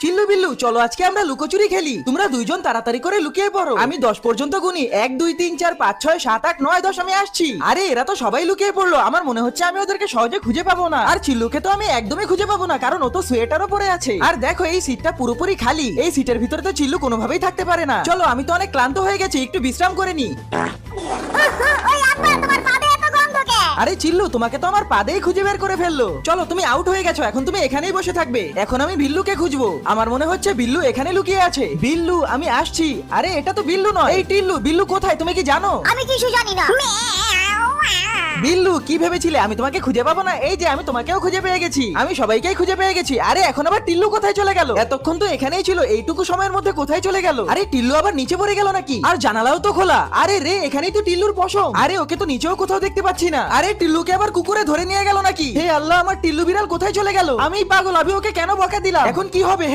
চিল্লু বিল্লু, চলো আজকে আমরা লুকোচুরি খেলি। তোমরা দুইজন তাড়াতাড়ি করে লুকিয়ে পড়ো, আমি 10 পর্যন্ত গুনি। 1 2 3 4 5 6 7 8 9 10, আমি আসছি। আরে এরা তো সবাই লুকিয়ে পড়লো, আমার মনে হচ্ছে আমি ওদেরকে সহজে খুঁজে পাবো না। আর চিল্লুকে তো আমি একদমই খুঁজে পাবো না, কারণ ও তো সোয়েটারও পরে আছে। আর দেখো এই সিটটা পুরোপুরি খালি, এই সিটের ভিতরে তো চিল্লু কোনোভাবেই থাকতে পারে না। চলো, আমি তো অনেক ক্লান্ত হয়ে গেছি, একটু বিশ্রাম করে নি। ওই আব্বা, তোমার পাদে এত গন্ধ কে? আরে চিল্লু, তোমাকে তো আমার পাদেই খুঁজে বের করে ফেললো। চলো, তুমি আউট হয়ে গেছো, এখন তুমি এখানেই বসে থাকবে। এখন আমি বিল্লুকে খুঁজবো, আমার মনে হচ্ছে বিল্লু এখানে লুকিয়ে আছে। বিল্লু, আমি আসছি। আরে এটা তো বিল্লু নয়, এই টিল্লু। বিল্লু কোথায়, তুমি কি জানো? আমি কিছু জানি না। বিল্লু, কি ভেবেছিলে আমি তোমাকে খুঁজে পাবো না? এই যে আমি তোমাকেও খুঁজে পেয়ে গেছি, আমি সবাইকেই খুঁজে পেয়ে গেছি। আরে এখন আবার টিল্লু কোথায় চলে গেল? এতক্ষণ তো এখানেই ছিল, এইটুকু সময়ের মধ্যে কোথায় চলে গেল? আরে টিল্লু আবার নিচে পড়ে গেল নাকি? আর জানালাও তো খোলা। আরে রে, এখানেই তো টিল্লুর পশম। আরে ওকে তো নিচেও কোথাও দেখতে পাচ্ছি না। আরে টিল্লুকে আবার কুকুরে ধরে নিয়ে গেল নাকি? হে আল্লাহ, আমার টিল্লু বিড়াল কোথায় চলে গেল? আমি পাগল, আমি ওকে কেন বকা দিলাম? এখন কি হবে? হে